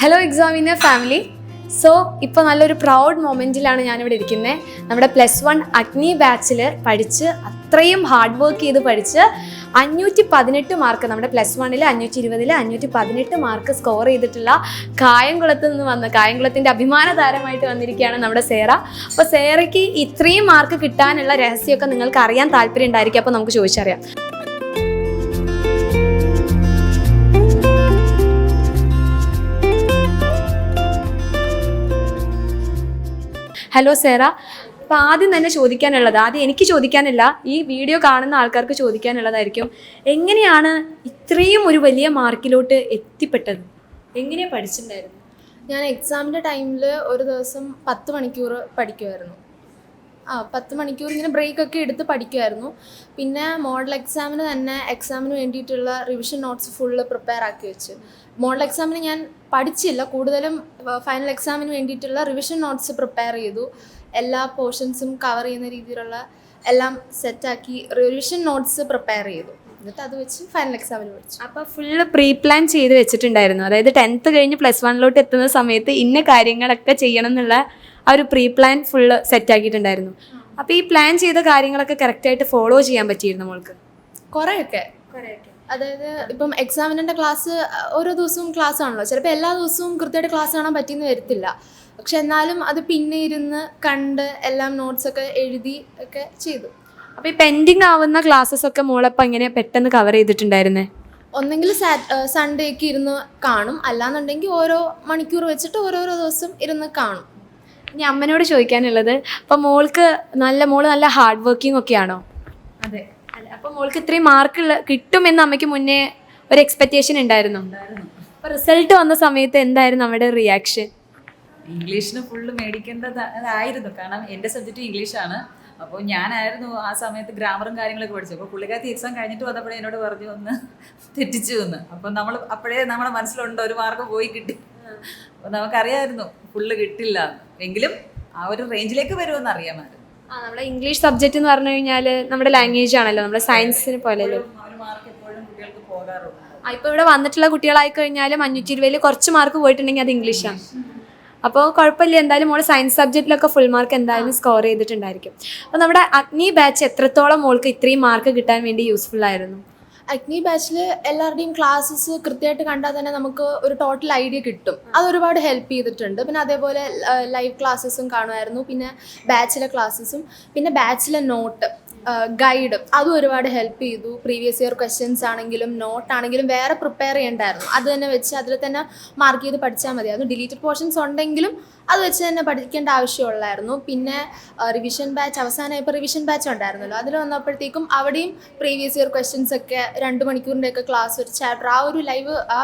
Hello examiner family. So ഇപ്പോൾ നല്ലൊരു proud മൊമെൻറ്റിലാണ് ഞാനിവിടെ ഇരിക്കുന്നത്. നമ്മുടെ +1 അഗ്നി ബാച്ചിൽ പഠിച്ച് അത്രയും ഹാർഡ് വർക്ക് ചെയ്ത് പഠിച്ച് 518 മാർക്ക്, നമ്മുടെ +1-ൽ 520-ൽ 518 മാർക്ക് സ്കോർ ചെയ്തിട്ടുള്ള കായംകുളത്ത് നിന്ന് വന്ന കായംകുളത്തിൻ്റെ അഭിമാന താരമായിട്ട് വന്നിരിക്കുകയാണ് നമ്മുടെ സേറ. അപ്പോൾ സേറയ്ക്ക് ഇത്രയും മാർക്ക് കിട്ടാനുള്ള രഹസ്യമൊക്കെ നിങ്ങൾക്ക് അറിയാൻ താല്പര്യം ഉണ്ടായിരിക്കും. അപ്പോൾ നമുക്ക് ചോദിച്ചറിയാം. ഹലോ സേറ, അപ്പോൾ ആദ്യം തന്നെ ചോദിക്കാനുള്ളത്, ആദ്യം എനിക്ക് ചോദിക്കാനില്ല, ഈ വീഡിയോ കാണുന്ന ആൾക്കാർക്ക് ചോദിക്കാനുള്ളതായിരിക്കും, എങ്ങനെയാണ് ഇത്രയും ഒരു വലിയ മാർക്കിലോട്ട് എത്തിപ്പെട്ടത്? എങ്ങനെയാണ് പഠിച്ചിട്ടുണ്ടായിരുന്നു? ഞാൻ എക്സാമിൻ്റെ ടൈമിൽ ഒരു ദിവസം 10 മണിക്കൂർ പഠിക്കുമായിരുന്നു. 10 മണിക്കൂർ ഇങ്ങനെ ബ്രേക്കൊക്കെ എടുത്ത് പഠിക്കുമായിരുന്നു. പിന്നെ മോഡൽ എക്സാമിന് തന്നെ എക്സാമിന് വേണ്ടിയിട്ടുള്ള റിവിഷൻ നോട്ട്സ് ഫുള്ള് പ്രിപ്പയർ ആക്കി വെച്ച്. മോഡൽ എക്സാമിന് ഞാൻ പഠിച്ചില്ല, കൂടുതലും ഫൈനൽ എക്സാമിന് വേണ്ടിയിട്ടുള്ള റിവിഷൻ നോട്ട്സ് പ്രിപ്പയർ ചെയ്തു. എല്ലാ പോർഷൻസും കവർ ചെയ്യുന്ന രീതിയിലുള്ള എല്ലാം സെറ്റാക്കി റിവിഷൻ നോട്ട്സ് പ്രിപ്പയർ ചെയ്തു. എന്നിട്ട് അത് വെച്ച് ഫൈനൽ എക്സാമിന് പഠിച്ചു. അപ്പോൾ ഫുള്ള് പ്രീ പ്ലാൻ ചെയ്ത് വെച്ചിട്ടുണ്ടായിരുന്നു, അതായത് 10th കഴിഞ്ഞ് +1-ലോട്ട് എത്തുന്ന സമയത്ത് ഇന്ന കാര്യങ്ങളൊക്കെ ചെയ്യണം എന്നുള്ള ആ ഒരു പ്രീ പ്ലാൻ ഫുള്ള് സെറ്റാക്കിയിട്ടുണ്ടായിരുന്നു. അപ്പോൾ ഈ പ്ലാൻ ചെയ്ത കാര്യങ്ങളൊക്കെ കറക്റ്റായിട്ട് ഫോളോ ചെയ്യാൻ പറ്റിയിരുന്നു നമ്മൾക്ക്? കുറേയൊക്കെ. അതായത് ഇപ്പം എക്സാമിൻ്റെ ക്ലാസ് ഓരോ ദിവസവും ക്ലാസ് ആണല്ലോ, ചിലപ്പോൾ എല്ലാ ദിവസവും കൃത്യമായിട്ട് ക്ലാസ് കാണാൻ പറ്റിയെന്ന് വരത്തില്ല. പക്ഷെ എന്നാലും അത് പിന്നെ ഇരുന്ന് കണ്ട് എല്ലാം നോട്ട്സൊക്കെ എഴുതി ഒക്കെ ചെയ്തു. അപ്പോൾ ഈ പെൻഡിങ് ആവുന്ന ക്ലാസ്സസ് ഒക്കെ മോളപ്പം എങ്ങനെ പെട്ടെന്ന് കവർ ചെയ്തിട്ടുണ്ടായിരുന്നേ? ഒന്നെങ്കിൽ സൺഡേക്ക് ഇരുന്ന് കാണും, അല്ലാന്നുണ്ടെങ്കിൽ ഓരോ മണിക്കൂർ വെച്ചിട്ട് ഓരോരോ ദിവസം ഇരുന്ന് കാണും. ഇനി അമ്മനോട് ചോദിക്കാനുള്ളത്, അപ്പം മോള് നല്ല ഹാർഡ് വർക്കിംഗ് ഒക്കെയാണോ? അതെ. അപ്പോൾ മോൾക്ക് ഇത്രയും മാർക്ക് കിട്ടുമെന്ന് അമ്മയ്ക്ക് മുന്നേ ഒരു എക്സ്പെക്റ്റേഷൻ ഉണ്ടായിരുന്നു. അപ്പോൾ റിസൾട്ട് വന്ന സമയത്ത് എന്തായിരുന്നു നമ്മുടെ റിയാക്ഷൻ? ഇംഗ്ലീഷിന് ഫുള്ള് മേടിക്കേണ്ടതായിരുന്നു, കാരണം എൻ്റെ സബ്ജക്റ്റ് ഇംഗ്ലീഷാണ്. അപ്പോൾ ഞാനായിരുന്നു ആ സമയത്ത് ഗ്രാമറും കാര്യങ്ങളൊക്കെ പഠിച്ചു. അപ്പോൾ പുള്ളിക്കാരത്തി എക്സാം കഴിഞ്ഞിട്ട് വന്നപ്പോഴേ എന്നോട് പറഞ്ഞു ഒന്ന് തെറ്റിച്ചു എന്ന്. അപ്പം അപ്പോഴേ നമ്മുടെ മനസ്സിലുണ്ട് ഒരു മാർക്ക് പോയി കിട്ടി. അപ്പോൾ നമുക്കറിയാമായിരുന്നു ഫുള്ള് കിട്ടില്ല, എങ്കിലും ആ ഒരു റേഞ്ചിലേക്ക് വരുമെന്ന് അറിയാമായിരുന്നു. നമ്മുടെ ഇംഗ്ലീഷ് സബ്ജക്റ്റ് എന്ന് പറഞ്ഞു കഴിഞ്ഞാൽ നമ്മുടെ ലാംഗ്വേജ് ആണല്ലോ, നമ്മുടെ സയൻസിന് പോലെയല്ലോ. ഒരു മാർക്ക് എപ്പോഴും കുട്ടികൾക്ക് പോകാറുണ്ട്. ഇപ്പോൾ ഇവിടെ വന്നിട്ടുള്ള കുട്ടികളായി കഴിഞ്ഞാലും 520-ൽ കുറച്ച് മാർക്ക് പോയിട്ടുണ്ടെങ്കിൽ അത് ഇംഗ്ലീഷാണ്. അപ്പോൾ കുഴപ്പമില്ല, എന്തായാലും മോൾ സയൻസ് സബ്ജക്റ്റിലൊക്കെ ഫുൾ മാർക്ക് എന്തായാലും സ്കോർ ചെയ്തിട്ടുണ്ടായിരിക്കും. അപ്പോൾ നമ്മുടെ അഗ്നി ബാച്ച് എത്രത്തോളം മോൾക്ക് ഇത്രയും മാർക്ക് കിട്ടാൻ വേണ്ടി യൂസ്ഫുൾ ആയിരുന്നു? അഗ്നി ബാച്ചിൽ എല്ലാവരുടെയും ക്ലാസ്സസ് കൃത്യമായിട്ട് കണ്ടാൽ തന്നെ നമുക്ക് ഒരു ടോട്ടൽ ഐഡിയ കിട്ടും. അത് ഒരുപാട് ഹെൽപ്പ് ചെയ്തിട്ടുണ്ട്. പിന്നെ അതേപോലെ ലൈവ് ക്ലാസ്സസും കാണുമായിരുന്നു, പിന്നെ ബാച്ചിലെ ക്ലാസ്സസും, പിന്നെ ബാച്ചിലെ നോട്ട് ഗൈഡ് അതും ഒരുപാട് ഹെൽപ്പ് ചെയ്തു. പ്രീവിയസ് ഇയർ ക്വസ്റ്റ്യൻസ് ആണെങ്കിലും നോട്ടാണെങ്കിലും വേറെ പ്രിപ്പയർ ചെയ്യണ്ടായിരുന്നു, അത് തന്നെ വെച്ച് അതിൽ തന്നെ മാർക്ക് ചെയ്ത് പഠിച്ചാൽ മതി. അത് ഡിലീറ്റഡ് പോർഷൻസ് ഉണ്ടെങ്കിലും അത് വെച്ച് തന്നെ പഠിക്കേണ്ട ആവശ്യമുള്ളായിരുന്നു. പിന്നെ റിവിഷൻ ബാച്ച് അവസാനമായപ്പോൾ റിവിഷൻ ബാച്ച് ഉണ്ടായിരുന്നല്ലോ, അതിൽ വന്നപ്പോഴത്തേക്കും അവിടെയും പ്രീവിയസ് ഇയർ ക്വസ്റ്റ്യൻസ് ഒക്കെ 2 മണിക്കൂറിൻ്റെയൊക്കെ ക്ലാസ്, ഒരു ചാപ്റ്റർ, ആ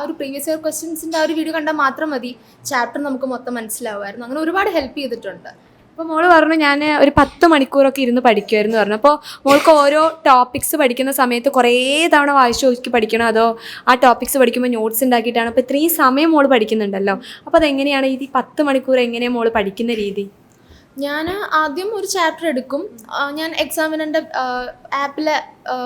ഒരു പ്രീവിയസ് ഇയർ ക്വസ്റ്റ്യൻസിൻ്റെ ആ ഒരു വീഡിയോ കണ്ടാൽ മാത്രം മതി ചാപ്റ്റർ നമുക്ക് മൊത്തം മനസ്സിലാവുമായിരുന്നു. അങ്ങനെ ഒരുപാട് ഹെൽപ്പ് ചെയ്തിട്ടുണ്ട്. അപ്പോൾ മോള് പറഞ്ഞു ഞാൻ ഒരു 10 മണിക്കൂറൊക്കെ ഇരുന്ന് പഠിക്കുമായിരുന്നു പറഞ്ഞു. അപ്പോൾ മോൾക്ക് ഓരോ ടോപ്പിക്സ് പഠിക്കുന്ന സമയത്ത് കുറേ തവണ വായിച്ചു നോക്കി പഠിക്കണോ, അതോ ആ ടോപ്പിക്സ് പഠിക്കുമ്പോൾ നോട്ട്സ് ഉണ്ടാക്കിയിട്ടാണ്? അപ്പോൾ ഇത്രയും സമയം മോള് പഠിക്കുന്നുണ്ടല്ലോ, അപ്പോൾ അതെങ്ങനെയാണ് ഈ 10 മണിക്കൂർ എങ്ങനെയാണ് മോള് പഠിക്കുന്ന രീതി? ഞാൻ ആദ്യം ഒരു ചാപ്റ്റർ എടുക്കും. ഞാൻ എക്സാമിനൻ്റെ ആപ്പിലെ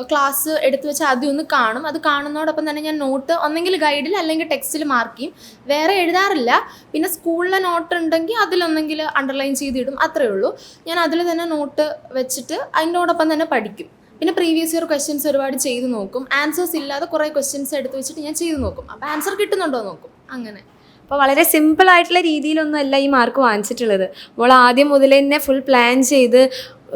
ക്ലാസ് എടുത്തു വെച്ച് ആദ്യം ഒന്ന് കാണും. അത് കാണുന്നതോടൊപ്പം തന്നെ ഞാൻ നോട്ട് ഒന്നെങ്കിൽ ഗൈഡിൽ അല്ലെങ്കിൽ ടെക്സ്റ്റിൽ മാർക്ക് ചെയ്യും, വേറെ എഴുതാറില്ല. പിന്നെ സ്കൂളിലെ നോട്ട് ഉണ്ടെങ്കിൽ അതിലൊന്നെങ്കിൽ അണ്ടർലൈൻ ചെയ്തിടും, അത്രയേ ഉള്ളൂ. ഞാൻ അതിൽ തന്നെ നോട്ട് വെച്ചിട്ട് അതിനോടൊപ്പം തന്നെ പഠിക്കും. പിന്നെ പ്രീവിയസ് ഇയർ ക്വസ്റ്റ്യൻസ് ഒരുപാട് ചെയ്ത് നോക്കും. ആൻസേഴ്സ് ഇല്ലാതെ കുറേ ക്വസ്റ്റ്യൻസ് എടുത്ത് വെച്ചിട്ട് ഞാൻ ചെയ്ത് നോക്കും. അപ്പോൾ ആൻസർ കിട്ടുന്നുണ്ടോ നോക്കും, അങ്ങനെ. അപ്പോൾ വളരെ സിമ്പിളായിട്ടുള്ള രീതിയിലൊന്നും അല്ല ഈ മാർക്ക് വാങ്ങിച്ചിട്ടുള്ളത്. മോൾ ആദ്യം മുതൽ തന്നെ ഫുൾ പ്ലാൻ ചെയ്ത്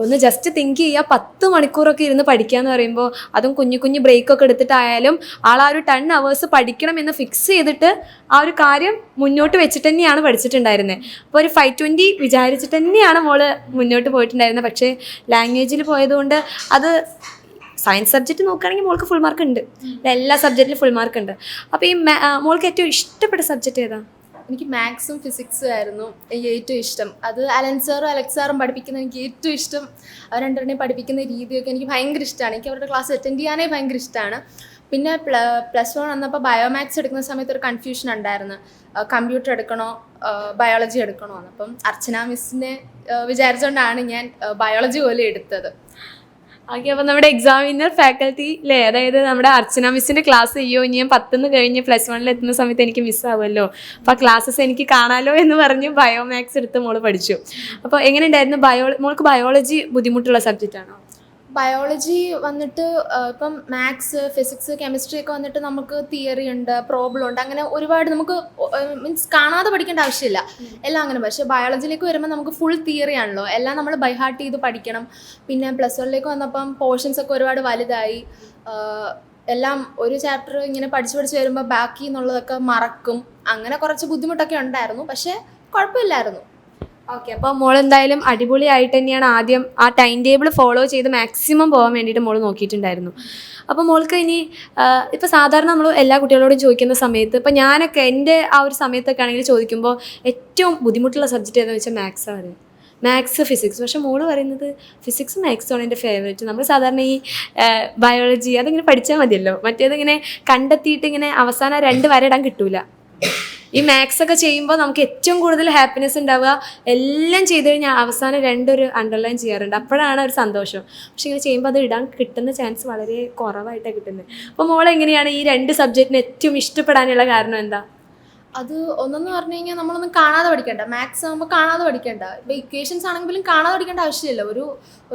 ഒന്ന് ജസ്റ്റ് തിങ്ക് ചെയ്യുക, 10 മണിക്കൂറൊക്കെ ഇരുന്ന് പഠിക്കുക എന്ന് പറയുമ്പോൾ, അതും കുഞ്ഞു ബ്രേക്കൊക്കെ എടുത്തിട്ടായാലും ആ ഒരു 10 hours പഠിക്കണം എന്ന് ഫിക്സ് ചെയ്തിട്ട് ആ ഒരു കാര്യം മുന്നോട്ട് വെച്ചിട്ട് തന്നെയാണ് പഠിച്ചിട്ടുണ്ടായിരുന്നത്. അപ്പോൾ ഒരു 520 വിചാരിച്ചിട്ട് തന്നെയാണ് മോള് മുന്നോട്ട് പോയിട്ടുണ്ടായിരുന്നത്. പക്ഷേ ലാംഗ്വേജിൽ പോയതുകൊണ്ട് അത് സയൻസ് സബ്ജക്റ്റ് നോക്കുകയാണെങ്കിൽ മോൾക്ക് ഫുൾ മാർക്ക് ഉണ്ട്, എല്ലാ സബ്ജക്റ്റിലും ഫുൾ മാർക്ക് ഉണ്ട്. അപ്പോൾ ഈ മോൾക്ക് ഏറ്റവും ഇഷ്ടപ്പെട്ട സബ്ജക്റ്റ് ഏതാ? എനിക്ക് മാത്സും ഫിസിക്സും ആയിരുന്നു എനിക്ക് ഏറ്റവും ഇഷ്ടം. അത് അലൻ സാറും അലക്സ് സാറും പഠിപ്പിക്കുന്നത് എനിക്ക് ഏറ്റവും ഇഷ്ടം. അവർ രണ്ടുപേരെയും പഠിപ്പിക്കുന്ന രീതിയൊക്കെ എനിക്ക് ഭയങ്കര ഇഷ്ടമാണ്. എനിക്ക് അവരുടെ ക്ലാസ് അറ്റൻഡ് ചെയ്യാനേ ഭയങ്കര ഇഷ്ടമാണ്. പിന്നെ +1 വന്നപ്പോൾ ബയോമാത്സ് എടുക്കുന്ന സമയത്ത് ഒരു കൺഫ്യൂഷൻ ഉണ്ടായിരുന്നു, കമ്പ്യൂട്ടർ എടുക്കണോ ബയോളജി എടുക്കണോ എന്ന്. അപ്പം അർച്ചന മിസ്സിനെ വിചാരിച്ചുകൊണ്ടാണ് ഞാൻ ബയോളജി പോലെ എടുത്തത്. ഓക്കെ, അപ്പോൾ നമ്മുടെ എക്സാമിനർ ഫാക്കൽറ്റി അല്ലേ, അതായത് നമ്മുടെ അർച്ചന മിസ്സിൻ്റെ ക്ലാസ് അയ്യോ ഇനി ഞാൻ 10 കഴിഞ്ഞ് +1 എത്തുന്ന സമയത്ത് എനിക്ക് മിസ്സാവുമല്ലോ, അപ്പോൾ ആ ക്ലാസ്സസ് എനിക്ക് കാണാമല്ലോ എന്ന് പറഞ്ഞ് ബയോമാക്സ് എടുത്ത് മോള് പഠിച്ചു. അപ്പോൾ എങ്ങനെ ഉണ്ടായിരുന്നു മോൾക്ക് ബയോളജി ബുദ്ധിമുട്ടുള്ള സബ്ജക്റ്റാണോ? ബയോളജി വന്നിട്ട് ഇപ്പം മാത്സ്, ഫിസിക്സ്, കെമിസ്ട്രി ഒക്കെ വന്നിട്ട് നമുക്ക് തിയറി ഉണ്ട്, പ്രോബ്ലം ഉണ്ട്, അങ്ങനെ ഒരുപാട് നമുക്ക് മീൻസ് കാണാതെ പഠിക്കേണ്ട ആവശ്യമില്ല, എല്ലാം അങ്ങനെ. പക്ഷേ ബയോളജിയിലേക്ക് വരുമ്പോൾ നമുക്ക് ഫുൾ തിയറി ആണല്ലോ, എല്ലാം നമ്മൾ ബൈഹാർട്ട് ചെയ്ത് പഠിക്കണം. പിന്നെ +1 വന്നപ്പം പോർഷൻസ് ഒക്കെ ഒരുപാട് വലുതായി, എല്ലാം ഒരു ചാപ്റ്റർ ഇങ്ങനെ പഠിച്ച് വരുമ്പോൾ ബാക്കി എന്നുള്ളതൊക്കെ മറക്കും, അങ്ങനെ കുറച്ച് ബുദ്ധിമുട്ടൊക്കെ ഉണ്ടായിരുന്നു. പക്ഷേ കുഴപ്പമില്ലായിരുന്നു. ഓക്കെ, അപ്പോൾ മോൾ എന്തായാലും അടിപൊളിയായിട്ട് തന്നെയാണ് ആദ്യം ആ ടൈം ടേബിൾ ഫോളോ ചെയ്ത് മാക്സിമം പോകാൻ വേണ്ടിയിട്ട് മോൾ നോക്കിയിട്ടുണ്ടായിരുന്നു. അപ്പോൾ മോൾക്ക് ഇനി ഇപ്പോൾ സാധാരണ നമ്മൾ എല്ലാ കുട്ടികളോടും ചോദിക്കുന്ന സമയത്ത്, ഇപ്പോൾ ഞാനൊക്കെ എൻ്റെ ആ ഒരു സമയത്തൊക്കെ ആണെങ്കിൽ ചോദിക്കുമ്പോൾ ഏറ്റവും ബുദ്ധിമുട്ടുള്ള സബ്ജക്റ്റ് ഏതാണെന്ന് വെച്ചാൽ മാത്സാണ്, മാത്സ്, ഫിസിക്സ്. പക്ഷേ മോള് പറയുന്നത് ഫിസിക്സും മാത്സും ആണ് എൻ്റെ ഫേവറേറ്റ്. നമ്മൾ സാധാരണ ഈ ബയോളജി അതിങ്ങനെ പഠിച്ചാൽ മതിയല്ലോ, മറ്റേതിങ്ങനെ കണ്ടെത്തിയിട്ട് ഇങ്ങനെ അവസാനം 2 വര ഇടാൻ കിട്ടൂല. ഈ മാത്സ് ഒക്കെ ചെയ്യുമ്പോൾ നമുക്ക് ഏറ്റവും കൂടുതൽ ഹാപ്പിനെസ് ഉണ്ടാവുക, എല്ലാം ചെയ്ത് കഴിഞ്ഞാൽ അവസാനം 2 ഒരു അണ്ടർലൈൻ ചെയ്യാറുണ്ട്, അപ്പോഴാണ് ഒരു സന്തോഷം. പക്ഷെ ഇങ്ങനെ ചെയ്യുമ്പോൾ അത് ഇടാൻ കിട്ടുന്ന ചാൻസ് വളരെ കുറവായിട്ടാണ് കിട്ടുന്നത്. അപ്പോൾ മോൾ എങ്ങനെയാണ് ഈ 2 സബ്ജക്റ്റിന് ഏറ്റവും ഇഷ്ടപ്പെടാനുള്ള കാരണം എന്താ? അത് ഒന്നെന്ന് പറഞ്ഞു കഴിഞ്ഞാൽ നമ്മളൊന്നും കാണാതെ പഠിക്കേണ്ട, മാത്സ് ആകുമ്പോൾ കാണാതെ പഠിക്കേണ്ട. ഇപ്പോൾ ഇക്വേഷൻസ് ആണെങ്കിലും കാണാതെ പഠിക്കേണ്ട ആവശ്യമില്ല.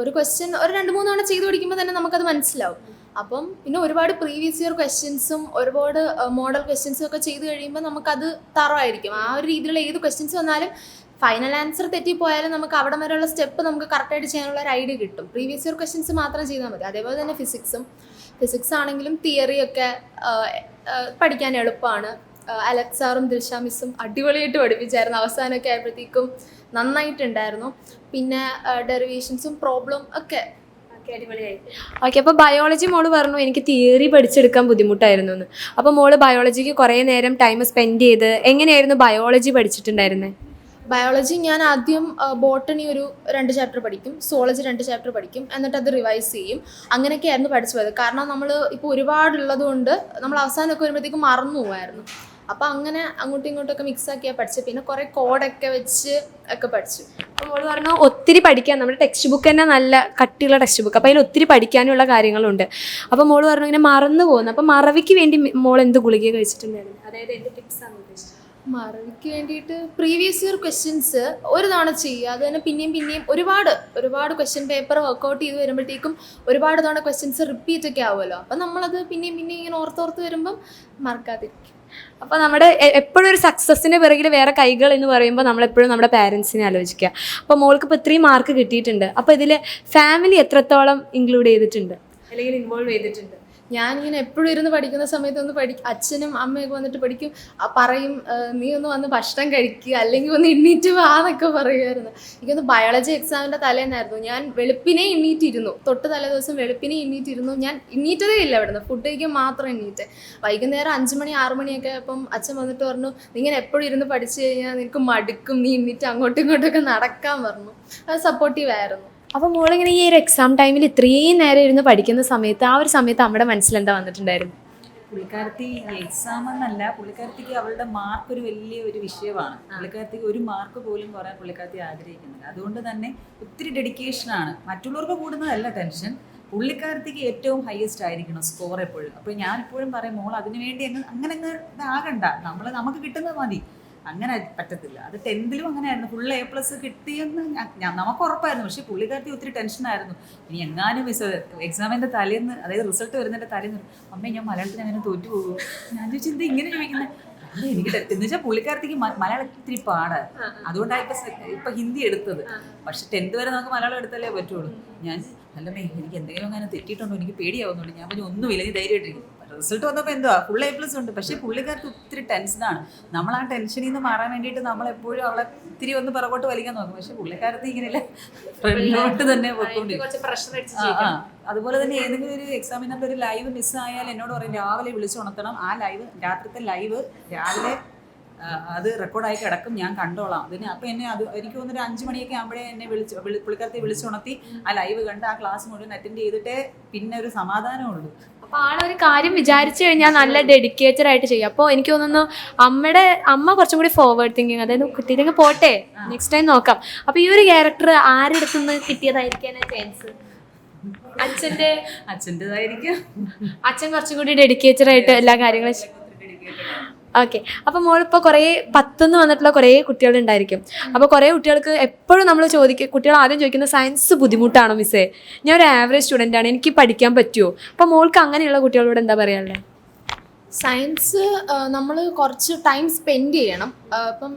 ഒരു ക്വസ്റ്റ്യൻ ഒരു 2-3 തവണ ചെയ്ത് പഠിക്കുമ്പോൾ തന്നെ നമുക്കത് മനസ്സിലാവും. അപ്പം പിന്നെ ഒരുപാട് പ്രീവിയസ് ഇയർ ക്വസ്റ്റ്യൻസും ഒരുപാട് മോഡൽ ക്വസ്റ്റ്യൻസും ഒക്കെ ചെയ്ത് കഴിയുമ്പോൾ നമുക്കത് തറവായിരിക്കും. ആ ഒരു രീതിയിലുള്ള ഏത് ക്വസ്റ്റ്യൻസ് വന്നാലും ഫൈനൽ ആൻസർ തെറ്റിപ്പോയാലും നമുക്ക് അവിടെ വരെയുള്ള സ്റ്റെപ്പ് നമുക്ക് കറക്റ്റായിട്ട് ചെയ്യാനുള്ള ഒരു ഐഡിയ കിട്ടും. പ്രീവിയസ് ഇയർ ക്വസ്റ്റ്യൻസ് മാത്രം ചെയ്താൽ മതി. അതേപോലെ തന്നെ ഫിസിക്സ് ആണെങ്കിലും തിയറിയൊക്കെ പഠിക്കാൻ എളുപ്പമാണ്. അലക്സ് സാറും ദിൽഷ മിസ്സും അടിപൊളിയായിട്ട് പഠിപ്പിച്ചായിരുന്നു. അവസാനമൊക്കെ ആയപ്പോഴത്തേക്കും നന്നായിട്ടുണ്ടായിരുന്നു. പിന്നെ ഡെറിവേഷൻസും പ്രോബ്ലം ഒക്കെ അടിപൊളിയായി. ഓക്കെ, അപ്പോൾ ബയോളജി മോള് പറഞ്ഞു എനിക്ക് തിയറി പഠിച്ചെടുക്കാൻ ബുദ്ധിമുട്ടായിരുന്നു എന്ന്. അപ്പോൾ മോള് ബയോളജിക്ക് കുറേ നേരം ടൈം സ്പെൻഡ് ചെയ്ത് എങ്ങനെയായിരുന്നു ബയോളജി പഠിച്ചിട്ടുണ്ടായിരുന്നത്? ബയോളജി ഞാൻ ആദ്യം ബോട്ടണി ഒരു 2 ചാപ്റ്റർ പഠിക്കും, സുവോളജി 2 ചാപ്റ്റർ പഠിക്കും, എന്നിട്ട് അത് റിവൈസ് ചെയ്യും. അങ്ങനെയൊക്കെയായിരുന്നു പഠിച്ചു പോയത്. കാരണം നമ്മൾ ഇപ്പോൾ ഒരുപാടുള്ളത് കൊണ്ട് നമ്മൾ അവസാനമൊക്കെ വരുമ്പോഴത്തേക്കും മറന്നു പോകുമായിരുന്നു. അപ്പോൾ അങ്ങനെ അങ്ങോട്ടും ഇങ്ങോട്ടൊക്കെ മിക്സാക്കിയാണ് പഠിച്ചത്. പിന്നെ കുറേ കോഡൊക്കെ വെച്ച് ഒക്കെ പഠിച്ചു. അപ്പോൾ മോള് പറഞ്ഞു ഒത്തിരി പഠിക്കാൻ, നമ്മുടെ ടെക്സ്റ്റ് ബുക്ക് തന്നെ നല്ല കട്ടിയുള്ള ടെക്സ്റ്റ് ബുക്ക്, അപ്പോൾ അതിൽ ഒത്തിരി പഠിക്കാനുള്ള കാര്യങ്ങളുണ്ട്. അപ്പോൾ മോള് പറഞ്ഞു ഇങ്ങനെ മറന്നു പോകുന്നു. അപ്പോൾ മറവിക്ക് വേണ്ടി മോൾ എന്ത് ഗുളിക കഴിച്ചിട്ടുണ്ടായിരുന്നു? അതായത് എന്ത് ടിപ്സാണ് ഉദ്ദേശിച്ചത്? മറവിക്ക് വേണ്ടിയിട്ട് പ്രീവിയസ് ഇയർ ക്വസ്റ്റ്യൻസ് ഒരു തവണ ചെയ്യുക, അത് തന്നെ പിന്നെയും ഒരുപാട് ക്വസ്റ്റ്യൻ പേപ്പർ വർക്കൗട്ട് ചെയ്ത് വരുമ്പോഴത്തേക്കും ഒരുപാട് തവണ ക്വസ്റ്റ്യൻസ് റിപ്പീറ്റ് ഒക്കെ ആവുമല്ലോ. അപ്പം നമ്മളത് പിന്നെയും ഇങ്ങനെ ഓർത്തോർത്ത് വരുമ്പം മറക്കാതിരിക്കും. അപ്പോൾ നമ്മുടെ എപ്പോഴും ഒരു സക്സസ്സിന് പിറകിൽ വേറെ കൈകൾ എന്ന് പറയുമ്പോൾ നമ്മളെപ്പോഴും നമ്മുടെ പാരൻസിനെ ആലോചിക്കുക. അപ്പോൾ മോൾക്ക് ഇപ്പോൾ 3 മാർക്ക് കിട്ടിയിട്ടുണ്ട്. അപ്പോൾ ഇതിൽ ഫാമിലി എത്രത്തോളം ഇൻക്ലൂഡ് ചെയ്തിട്ടുണ്ട് അല്ലെങ്കിൽ ഇൻവോൾവ് ചെയ്തിട്ടുണ്ട്? ഞാനിങ്ങനെ എപ്പോഴും ഇരുന്ന് പഠിക്കുന്ന സമയത്ത് അച്ഛനും അമ്മയൊക്കെ വന്നിട്ട് പഠിക്കും, പറയും നീ ഒന്ന് വന്ന് ഭക്ഷണം കഴിക്കുക, അല്ലെങ്കിൽ ഒന്ന് എണ്ണീറ്റ് വാ എന്നൊക്കെ പറയുമായിരുന്നു. എനിക്കൊന്ന് ബയോളജി എക്സാമിൻ്റെ തലേന്നായിരുന്നു. ഞാൻ വെളുപ്പിനെ എണ്ണീറ്റിരുന്നു, തൊട്ട് തലേ ദിവസം വെളുപ്പിനെ എണ്ണീറ്റിരുന്നു. ഞാൻ എണ്ണീറ്റതേ ഇല്ല ഇവിടുന്ന്, ഫുഡ് കഴിക്കാൻ മാത്രം എണ്ണീറ്റ്. വൈകുന്നേരം 5 മണി 6 മണിയൊക്കെ അപ്പം അച്ഛൻ വന്നിട്ട് പറഞ്ഞു നീങ്ങനെ എപ്പോഴും ഇരുന്ന് പഠിച്ചു കഴിഞ്ഞാൽ നിനക്ക് മടുക്കും, നീ എണ്ണീറ്റ് അങ്ങോട്ടും ഇങ്ങോട്ടൊക്കെ നടക്കാൻ പറഞ്ഞു. അത് സപ്പോർട്ടീവ് ആയിരുന്നു. അപ്പോൾ മോളിങ്ങനെ ഈ ഒരു എക്സാം ടൈമിൽ ഇത്രയും നേരം ഇരുന്ന് പഠിക്കുന്ന സമയത്ത് ആ ഒരു സമയത്ത് നമ്മുടെ മനസ്സിലെന്താ വന്നിട്ടുണ്ടായിരുന്നു? പുള്ളിക്കാരത്തി എക്സാം എന്നല്ല, പുള്ളിക്കാരത്തിക്ക് അവളുടെ മാർക്ക് ഒരു വലിയ വിഷയമാണ്. പുള്ളിക്കാരത്തിക്ക് ഒരു മാർക്ക് പോലും കുറയാൻ പുള്ളിക്കാരത്തി ആഗ്രഹിക്കുന്നില്ല. അതുകൊണ്ട് തന്നെ ഒത്തിരി ഡെഡിക്കേഷനാണ്. മറ്റുള്ളവർക്ക് കൂടുന്നതല്ല ടെൻഷൻ, പുള്ളിക്കാരത്തിക്ക് ഏറ്റവും ഹയസ്റ്റ് ആയിരിക്കണം സ്കോർ എപ്പോഴും. അപ്പോൾ ഞാനെപ്പോഴും പറയും മോൾ അതിനുവേണ്ടി അങ്ങനെ ഇതാകണ്ട, നമുക്ക് കിട്ടുന്നത് മതി. അങ്ങനെ പറ്റത്തില്ല. അത് 10th അങ്ങനെയായിരുന്നു. ഫുൾ A+ കിട്ടിയെന്ന് നമുക്ക് ഉറപ്പായിരുന്നു. പക്ഷേ പുള്ളിക്കാരത്തി ഒത്തിരി ടെൻഷനായിരുന്നു. ഇനി എങ്ങാനും എക്സാമിൻ്റെ തലേന്ന്, അതായത് റിസൾട്ട് വരുന്നതിൻ്റെ തലേന്ന് അമ്മേ ഞാൻ മലയാളത്തിൽ അങ്ങനെ തോറ്റു പോകും. ഞാൻ ചോദിച്ചാൽ എന്താ ഇങ്ങനെ ചോദിക്കുന്നത്? എനിക്ക് എന്ന് വെച്ചാൽ പുള്ളിക്കാരത്തേക്ക് മലയാളം ഇത്തിരി പാടാണ്. അതുകൊണ്ടാണ് ഇപ്പം ഹിന്ദി എടുത്തത്. പക്ഷെ 10th വരെ നമുക്ക് മലയാളം എടുത്താലേ പറ്റുള്ളൂ. ഞാൻ അല്ലമ്മേ എനിക്ക് എന്തെങ്കിലും അങ്ങനെ തെറ്റിയിട്ടുണ്ടോ, എനിക്ക് പേടിയാവുന്നുണ്ട്. ഞാൻ പറഞ്ഞു ഒന്നുമില്ല, നീ ധൈര്യമായിട്ടിരിക്കും. റിസൾട്ട് വന്നപ്പോൾ എന്തുവാ ഫുൾ A+ ഉണ്ട്. പക്ഷേ പുള്ളിക്കാർക്ക് ഒത്തിരി ടെൻഷനാണ്. നമ്മൾ ആ ടെൻഷനിൽ നിന്ന് മാറാൻ വേണ്ടിയിട്ട് നമ്മളെപ്പോഴും അവളെ ഇത്തിരി ഒന്ന് പിറകോട്ട് വലിക്കാൻ നോക്കും. പക്ഷെ പുള്ളിക്കാരത്ത് ഇങ്ങനെയല്ല, ഫ്രണ്ടിലോട്ട് തന്നെ പോയിക്കൊണ്ടിരിക്കും. അതുപോലെ തന്നെ ഏതെങ്കിലും ഒരു എക്സാമിനറിൻ്റെ ഒരു ലൈവ് മിസ്സായാൽ എന്നോട് പറയും രാവിലെ വിളിച്ചുണർത്തണം. ആ ലൈവ് രാത്രിത്തെ ലൈവ് രാവിലെ അത് റെക്കോർഡായി കിടക്കും, ഞാൻ കണ്ടോളാം അതിന്. അപ്പോൾ എനിക്ക് തോന്നുന്നൊരു 5 മണിയൊക്കെ ആകുമ്പോഴേ എന്നെ പുള്ളിക്കാരത്തെ വിളിച്ചുണർത്തി ആ ലൈവ് കണ്ട് ആ ക്ലാസ് മുഴുവൻ അറ്റൻഡ് ചെയ്തിട്ടേ പിന്നെ ഒരു സമാധാനമുള്ളൂ. അപ്പോൾ ആളൊരു കാര്യം വിചാരിച്ചു കഴിഞ്ഞാൽ നല്ല ഡെഡിക്കേറ്റഡ് ആയിട്ട് ചെയ്യും. അപ്പോൾ എനിക്ക് തോന്നുന്നു അമ്മ കുറച്ചും കൂടി ഫോർവേഡ് തിങ്കിങ്, അതായത് കിട്ടിയില്ലെങ്കിൽ പോട്ടെ നെക്സ്റ്റ് ടൈം നോക്കാം. അപ്പോൾ ഈ ഒരു ക്യാരക്ടർ ആരുടെ അടുത്തുനിന്ന് കിട്ടിയതായിരിക്കാനാണ് ചാൻസ്? അച്ഛൻ്റെതായിരിക്കും. അച്ഛൻ കുറച്ചും കൂടി ഡെഡിക്കേറ്റഡ് ആയിട്ട് എല്ലാ കാര്യങ്ങളും. ഓക്കെ, അപ്പോൾ മോളിപ്പോൾ കുറേ 10 വന്നിട്ടുള്ള കുറേ കുട്ടികളുണ്ടായിരിക്കും. അപ്പോൾ കുറേ കുട്ടികൾക്ക് എപ്പോഴും നമ്മൾ കുട്ടികൾ ആദ്യം ചോദിക്കുന്ന സയൻസ് ബുദ്ധിമുട്ടാണോ മിസ്സേ, ഞാൻ ഒരു ആവറേജ് സ്റ്റുഡൻ്റ് ആണ്, എനിക്ക് പഠിക്കാൻ പറ്റുമോ? അപ്പോൾ മോൾക്ക് അങ്ങനെയുള്ള കുട്ടികളോട് എന്താ പറയാനുള്ളത്? സയൻസ് നമ്മൾ കുറച്ച് ടൈം സ്പെൻഡ് ചെയ്യണം. ഇപ്പം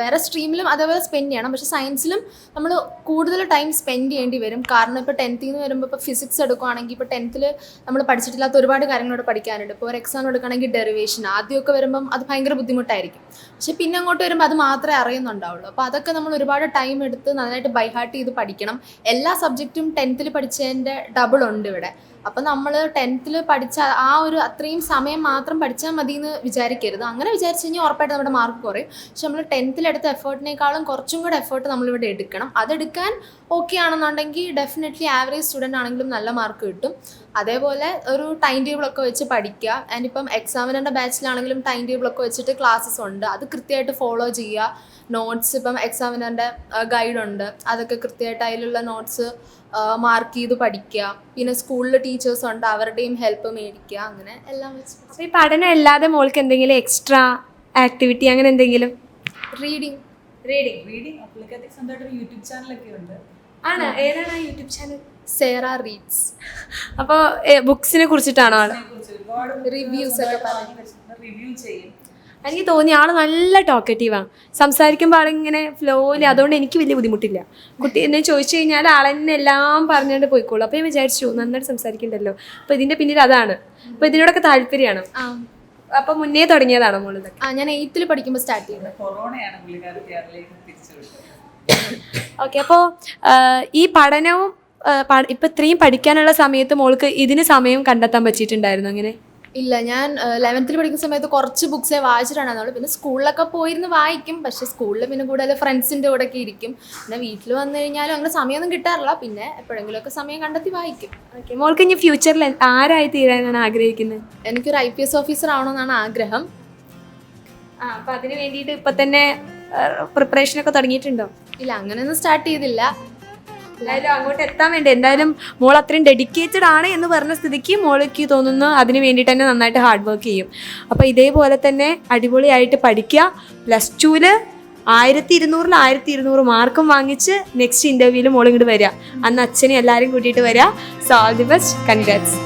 വേറെ സ്ട്രീമിലും അതേപോലെ സ്പെൻഡ് ചെയ്യണം. പക്ഷേ സയൻസിലും നമ്മൾ കൂടുതൽ ടൈം സ്പെൻഡ് ചെയ്യേണ്ടി വരും. കാരണം ഇപ്പോൾ 10th നിന്ന് വരുമ്പോൾ ഇപ്പോൾ ഫിസിക്സ് എടുക്കുകയാണെങ്കിൽ ഇപ്പോൾ 10th നമ്മൾ പഠിച്ചിട്ടില്ലാത്ത ഒരുപാട് കാര്യങ്ങളോട് പഠിക്കാനുണ്ട്. ഇപ്പോൾ ഒരു എക്സാം എടുക്കുകയാണെങ്കിൽ ഡെറിവേഷൻ ആദ്യമൊക്കെ വരുമ്പം അത് ഭയങ്കര ബുദ്ധിമുട്ടായിരിക്കും. പക്ഷേ പിന്നെ അങ്ങോട്ട് വരുമ്പോൾ അത് മാത്രമേ അറിയുന്നുണ്ടാവുള്ളൂ. അപ്പോൾ അതൊക്കെ നമ്മൾ ഒരുപാട് ടൈം എടുത്ത് നന്നായിട്ട് ബൈഹാർട്ട് ചെയ്ത് പഠിക്കണം. എല്ലാ സബ്ജക്റ്റും 10th പഠിച്ചതിൻ്റെ ഡബിൾ ഉണ്ട് ഇവിടെ. അപ്പം നമ്മൾ 10th പഠിച്ച ആ ഒരു അത്രയും സമയം മാത്രം പഠിച്ചാൽ മതി എന്ന് വിചാരിക്കരുത്. അങ്ങനെ വിചാരിച്ചു കഴിഞ്ഞാൽ ഉറപ്പായിട്ട് നമ്മുടെ മാർക്ക് കുറയും. പക്ഷെ നമ്മൾ 10th എടുത്ത എഫേർട്ടിനേക്കാളും കുറച്ചും കൂടെ എഫേർട്ട് നമ്മളിവിടെ എടുക്കണം. അതെടുക്കാൻ ഓക്കെ ആണെന്നുണ്ടെങ്കിൽ ഡെഫിനറ്റ്ലി ആവറേജ് സ്റ്റുഡൻ്റ് ആണെങ്കിലും നല്ല മാർക്ക് കിട്ടും. അതേപോലെ ഒരു ടൈം ടേബിളൊക്കെ വെച്ച് പഠിക്കുക. ആൻഡ് ഇപ്പം എക്സാമിനറിൻ്റെ ബാച്ചിലാണെങ്കിലും ടൈം ടേബിളൊക്കെ വെച്ചിട്ട് ക്ലാസ്സസ് ഉണ്ട്, അത് കൃത്യമായിട്ട് ഫോളോ ചെയ്യുക. നോട്ട്സ് ഇപ്പം എക്സാമിനറിൻ്റെ ഗൈഡുണ്ട്, അതൊക്കെ കൃത്യമായിട്ട് അതിലുള്ള നോട്ട്സ് മാർക്ക് ചെയ്ത് പഠിക്കുക. പിന്നെ സ്കൂളിൽ ടീച്ചേഴ്സ് ഉണ്ട്, അവരുടെയും ഹെൽപ്പ് മേടിക്കുക. അങ്ങനെ എല്ലാം വെച്ച്. അപ്പോൾ ഈ പഠനം അല്ലാതെ മോൾക്ക് എന്തെങ്കിലും എക്സ്ട്രാ ആക്ടിവിറ്റി അങ്ങനെ എന്തെങ്കിലും? റീഡിങ് പുള്ളിക്കാരത്തേക്ക് സ്വന്തമായിട്ടൊരു യൂട്യൂബ് ചാനലൊക്കെ ഉണ്ട്. ആണ്, ഏതാണ് ആ യൂട്യൂബ് ചാനൽ? സേറ റീഡ്സ്. അപ്പോൾ ബുക്സിനെ കുറിച്ചിട്ടാണോ ആൾ? റിവ്യൂസ് ഒക്കെ പറഞ്ഞു റിവ്യൂ ചെയ്യും. എനിക്ക് തോന്നി ആൾ നല്ല ടോക്കറ്റീവാണ്, സംസാരിക്കുമ്പോൾ ആളിങ്ങനെ ഫ്ലോയിൽ. അതുകൊണ്ട് എനിക്ക് വലിയ ബുദ്ധിമുട്ടില്ല. കുട്ടി എന്നെ ചോദിച്ചു കഴിഞ്ഞാൽ ആളെന്നെ എല്ലാം പറഞ്ഞുകൊണ്ട് പോയിക്കോളൂ. അപ്പോൾ ഞാൻ വിചാരിച്ചു നന്നായിട്ട് സംസാരിക്കണ്ടല്ലോ. അപ്പോൾ ഇതിൻ്റെ പിന്നിൽ അതാണ്. അപ്പോൾ ഇതിനോടൊക്കെ താല്പര്യമാണ്. അപ്പോൾ മുന്നേ തുടങ്ങിയതാണോ മോൾ ഇതൊക്കെ? ഞാൻ 8th പഠിക്കുമ്പോൾ സ്റ്റാർട്ട് ചെയ്തത്. കൊറോണയാണ് പുള്ളിക്കാരത്തെ അതിലേക്ക് തിരിച്ചുവിട്ടത്. ഓക്കെ, അപ്പോൾ ഈ പഠനവും ഇപ്പം ഇത്രയും പഠിക്കാനുള്ള സമയത്ത് മോൾക്ക് ഇതിന് സമയം കണ്ടെത്താൻ പറ്റിയിട്ടുണ്ടായിരുന്നു അങ്ങനെ? ഇല്ല, ഞാൻ 11th പഠിക്കുന്ന സമയത്ത് കുറച്ച് ബുക്സേ വായിച്ചിട്ടുണ്ടായിരുന്നുള്ളൂ. പിന്നെ സ്കൂളിലൊക്കെ പോയിരുന്ന് വായിക്കും. പക്ഷേ സ്കൂളിൽ പിന്നെ കൂടുതൽ ഫ്രണ്ട്സിൻ്റെ കൂടെ ഒക്കെ ഇരിക്കും. പിന്നെ വീട്ടിൽ വന്നു കഴിഞ്ഞാലും അങ്ങനെ സമയമൊന്നും കിട്ടാറില്ല. പിന്നെ എപ്പോഴെങ്കിലുമൊക്കെ സമയം കണ്ടെത്തി വായിക്കും. ഓക്കെ, മോൾക്ക് ഇനി ഫ്യൂച്ചറിൽ ആരായി തീരാനാണ് ആഗ്രഹിക്കുന്നത്? എനിക്കൊരു IPS ഓഫീസർ ആവണമെന്നാണ് ആഗ്രഹം. അപ്പോൾ അതിന് വേണ്ടിയിട്ട് ഇപ്പം തന്നെ പ്രിപ്പറേഷനൊക്കെ തുടങ്ങിയിട്ടുണ്ടോ? ഇല്ല, അങ്ങനെയൊന്നും സ്റ്റാർട്ട് ചെയ്തില്ല. എന്തായാലും അങ്ങോട്ട് എത്താൻ വേണ്ടി എന്തായാലും മോൾ അത്രയും ഡെഡിക്കേറ്റഡ് ആണ് എന്ന് പറഞ്ഞ സ്ഥിതിക്ക് മോൾക്ക് തോന്നുന്നു അതിന് വേണ്ടിയിട്ട് തന്നെ നന്നായിട്ട് ഹാർഡ് വർക്ക് ചെയ്യും. അപ്പോൾ ഇതേപോലെ തന്നെ അടിപൊളിയായിട്ട് പഠിക്കുക. +2 1200 1200 മാർക്കും വാങ്ങിച്ച് നെക്സ്റ്റ് ഇൻ്റർവ്യൂവിൽ മോൾ ഇങ്ങോട്ട് വരിക. അന്ന് അച്ഛനെ എല്ലാവരും കൂട്ടിയിട്ട് വരിക. So all the best, congrats.